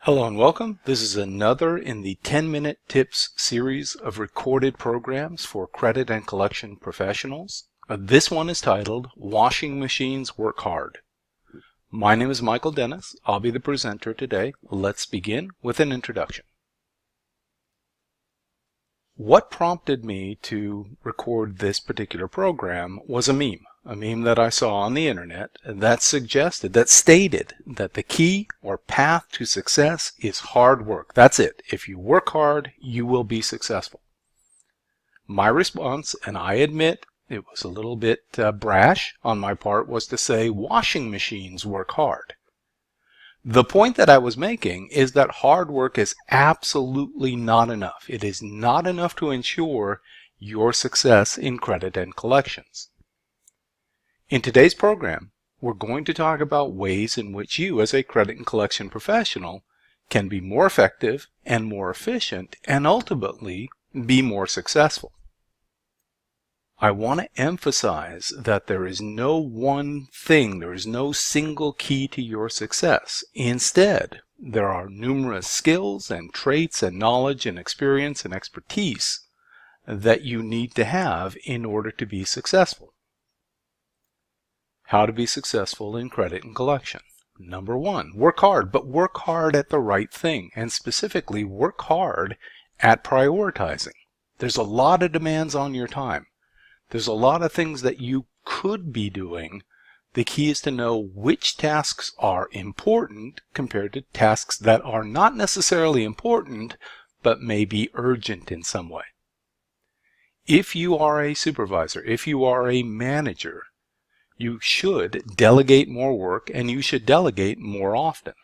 Hello and welcome. This is another in the 10-minute tips series of recorded programs for credit and collection professionals. This one is titled Washing Machines Work Hard. My name is Michael Dennis. I'll be the presenter today. Let's begin with an introduction. What prompted me to record this particular program was a meme that I saw on the internet that stated that the key or path to success is hard work. That's it. If you work hard, you will be successful. My response, and I admit it was a little bit brash on my part, was to say washing machines work hard. The point that I was making is that hard work is absolutely not enough. It is not enough to ensure your success in credit and collections. In today's program, we're going to talk about ways in which you as a credit and collection professional can be more effective and more efficient and ultimately be more successful. I want to emphasize that there is no one thing, there is no single key to your success. Instead, there are numerous skills and traits and knowledge and experience and expertise that you need to have in order to be successful. How to be successful in credit and collection. Number one, work hard, but work hard at the right thing, and specifically work hard at prioritizing. There's a lot of demands on your time. There's a lot of things that you could be doing. The key is to know which tasks are important compared to tasks that are not necessarily important, but may be urgent in some way. If you are a supervisor, if you are a manager, you should delegate more work and you should delegate more often.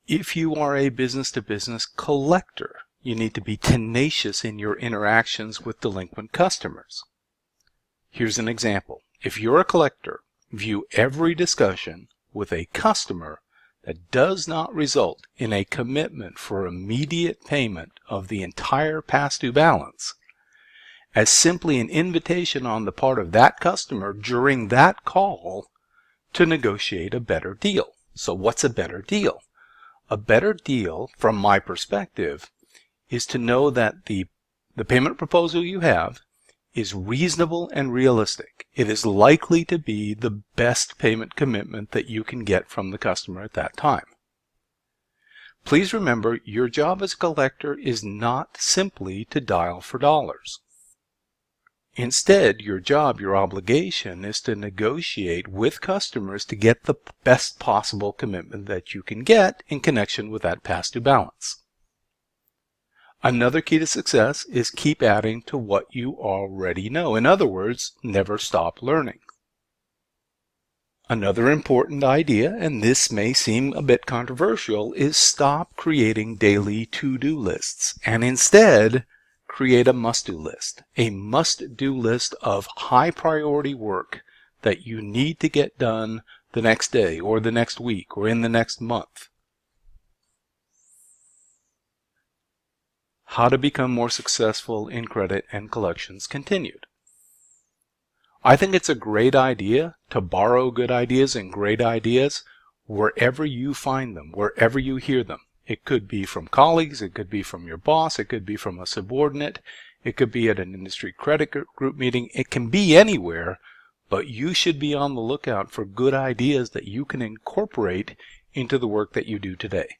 If you are a business-to-business collector, you need to be tenacious in your interactions with delinquent customers. Here's an example. If you're a collector, view every discussion with a customer that does not result in a commitment for immediate payment of the entire past due balance as simply an invitation on the part of that customer during that call to negotiate a better deal. So what's a better deal? A better deal, from my perspective, is to know that the payment proposal you have is reasonable and realistic. It is likely to be the best payment commitment that you can get from the customer at that time. Please remember, your job as a collector is not simply to dial for dollars. Instead, your job, your obligation, is to negotiate with customers to get the best possible commitment that you can get in connection with that past due balance. Another key to success is keep adding to what you already know. In other words, never stop learning. Another important idea, and this may seem a bit controversial, is stop creating daily to-do lists and instead create a must-do list. A must-do list of high-priority work that you need to get done the next day or the next week or in the next month. How to become more successful in credit and collections continued. I think it's a great idea to borrow good ideas and great ideas wherever you find them, wherever you hear them. It could be from colleagues, it could be from your boss, it could be from a subordinate, it could be at an industry credit group meeting, it can be anywhere, but you should be on the lookout for good ideas that you can incorporate into the work that you do today.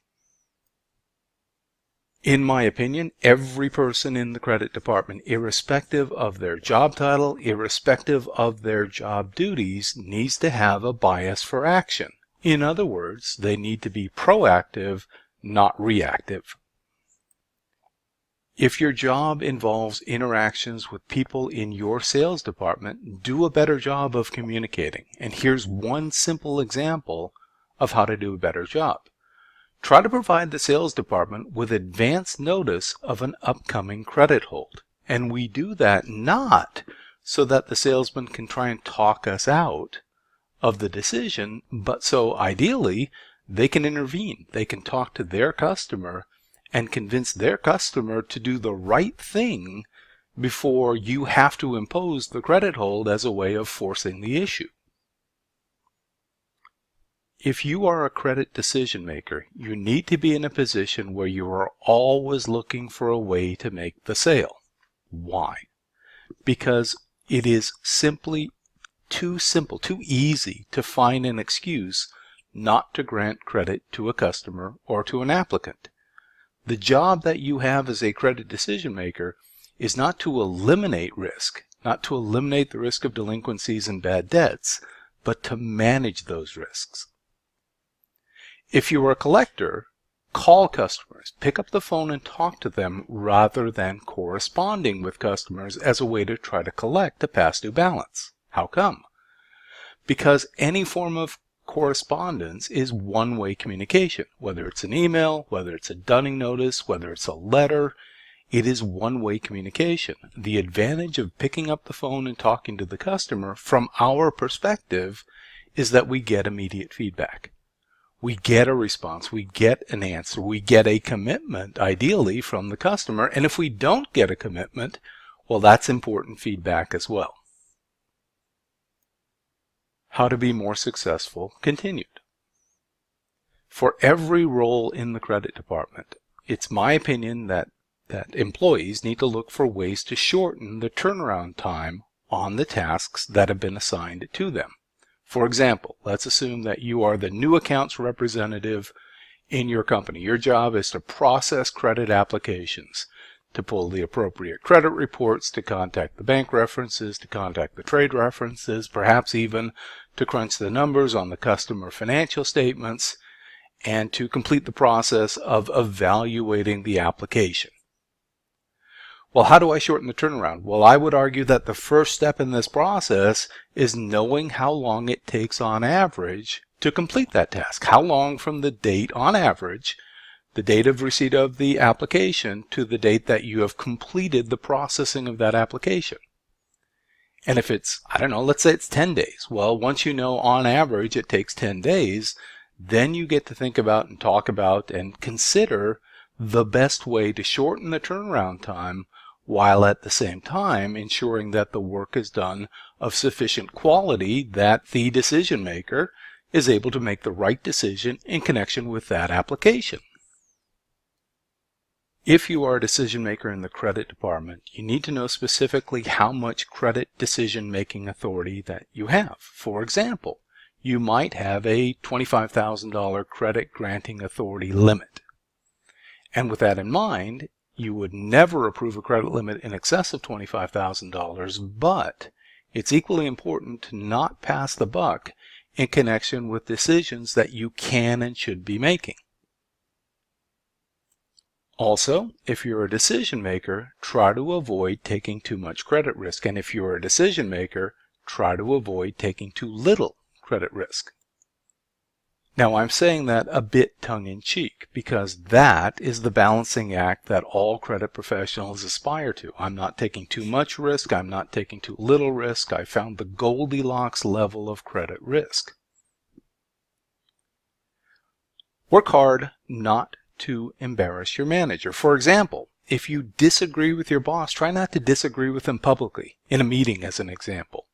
In my opinion, every person in the credit department, irrespective of their job title, irrespective of their job duties, needs to have a bias for action. In other words, they need to be proactive, not reactive. If your job involves interactions with people in your sales department, do a better job of communicating. And here's one simple example of how to do a better job. Try to provide the sales department with advance notice of an upcoming credit hold. And we do that not so that the salesman can try and talk us out of the decision, but so ideally they can intervene. They can talk to their customer and convince their customer to do the right thing before you have to impose the credit hold as a way of forcing the issue. If you are a credit decision maker, you need to be in a position where you are always looking for a way to make the sale. Why? Because it is simply too simple, too easy to find an excuse not to grant credit to a customer or to an applicant. The job that you have as a credit decision maker is not to eliminate risk, not to eliminate the risk of delinquencies and bad debts, but to manage those risks. If you are a collector, call customers, pick up the phone and talk to them rather than corresponding with customers as a way to try to collect a past due balance. How come? Because any form of correspondence is one-way communication. Whether it's an email, whether it's a dunning notice, whether it's a letter, it is one-way communication. The advantage of picking up the phone and talking to the customer from our perspective is that we get immediate feedback. We get a response, we get an answer, we get a commitment, ideally, from the customer. And if we don't get a commitment, well, that's important feedback as well. How to be more successful continued. For every role in the credit department, it's my opinion that employees need to look for ways to shorten the turnaround time on the tasks that have been assigned to them. For example, let's assume that you are the new accounts representative in your company. Your job is to process credit applications, to pull the appropriate credit reports, to contact the bank references, to contact the trade references, perhaps even to crunch the numbers on the customer financial statements, and to complete the process of evaluating the application. Well, how do I shorten the turnaround? Well, I would argue that the first step in this process is knowing how long it takes on average to complete that task. How long from the date, on average, the date of receipt of the application to the date that you have completed the processing of that application. And if it's, I don't know, let's say it's 10 days. Well, once you know on average it takes 10 days, then you get to think about and talk about and consider the best way to shorten the turnaround time while at the same time ensuring that the work is done of sufficient quality that the decision maker is able to make the right decision in connection with that application. If you are a decision maker in the credit department, you need to know specifically how much credit decision-making authority that you have. For example, you might have a $25,000 credit granting authority limit. And with that in mind, you would never approve a credit limit in excess of $25,000, but it's equally important to not pass the buck in connection with decisions that you can and should be making. Also, if you're a decision maker, try to avoid taking too much credit risk. And if you're a decision maker, try to avoid taking too little credit risk. Now, I'm saying that a bit tongue-in-cheek because that is the balancing act that all credit professionals aspire to. I'm not taking too much risk. I'm not taking too little risk. I found the Goldilocks level of credit risk. Work hard not to embarrass your manager. For example, if you disagree with your boss, try not to disagree with them publicly, in a meeting as an example.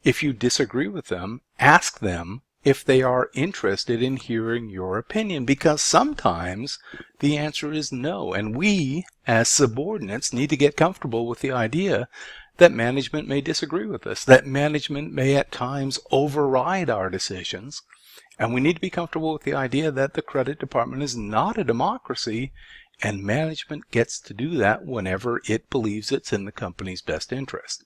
If you disagree with them, ask them if they are interested in hearing your opinion, because sometimes the answer is no, and we, as subordinates, need to get comfortable with the idea that management may disagree with us, that management may at times override our decisions, and we need to be comfortable with the idea that the credit department is not a democracy, and management gets to do that whenever it believes it's in the company's best interest.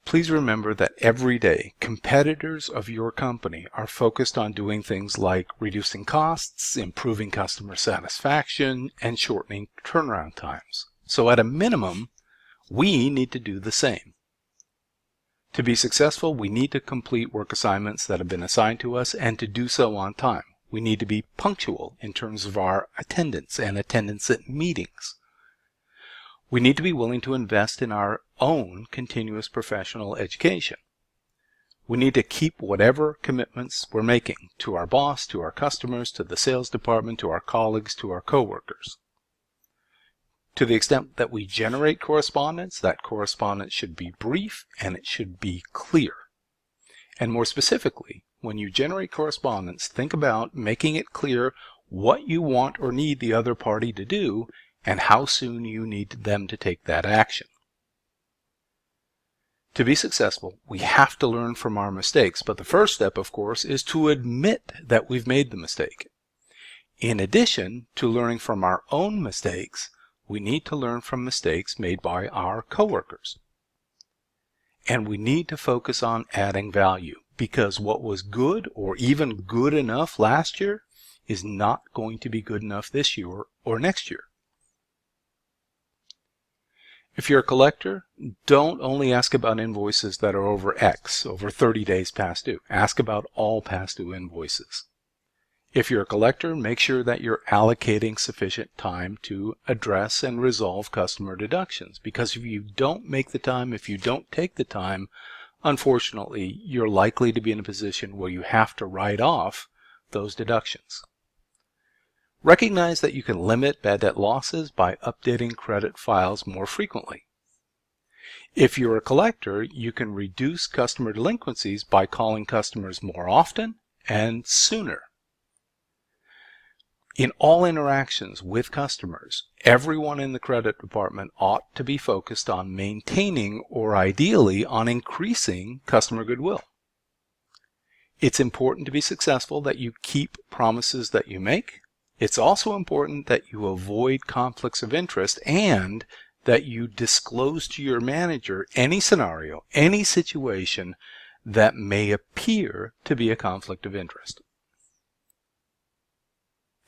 Please remember that every day, competitors of your company are focused on doing things like reducing costs, improving customer satisfaction, and shortening turnaround times. So at a minimum, we need to do the same. To be successful, we need to complete work assignments that have been assigned to us and to do so on time. We need to be punctual in terms of our attendance and attendance at meetings. We need to be willing to invest in our own continuous professional education. We need to keep whatever commitments we're making to our boss, to our customers, to the sales department, to our colleagues, to our coworkers. To the extent that we generate correspondence, that correspondence should be brief and it should be clear. And more specifically, when you generate correspondence, think about making it clear what you want or need the other party to do and how soon you need them to take that action. To be successful, we have to learn from our mistakes, but the first step, of course, is to admit that we've made the mistake. In addition to learning from our own mistakes, we need to learn from mistakes made by our coworkers. And we need to focus on adding value, because what was good or even good enough last year is not going to be good enough this year or next year. If you're a collector, don't only ask about invoices that are over X, over 30 days past due. Ask about all past due invoices. If you're a collector, make sure that you're allocating sufficient time to address and resolve customer deductions, because if you don't make the time, if you don't take the time, unfortunately, you're likely to be in a position where you have to write off those deductions. Recognize that you can limit bad debt losses by updating credit files more frequently. If you're a collector, you can reduce customer delinquencies by calling customers more often and sooner. In all interactions with customers, everyone in the credit department ought to be focused on maintaining or ideally on increasing customer goodwill. It's important to be successful that you keep promises that you make. It's also important that you avoid conflicts of interest and that you disclose to your manager any scenario, any situation that may appear to be a conflict of interest.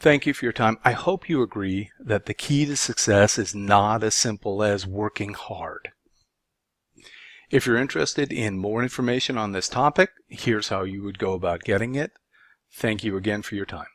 Thank you for your time. I hope you agree that the key to success is not as simple as working hard. If you're interested in more information on this topic, here's how you would go about getting it. Thank you again for your time.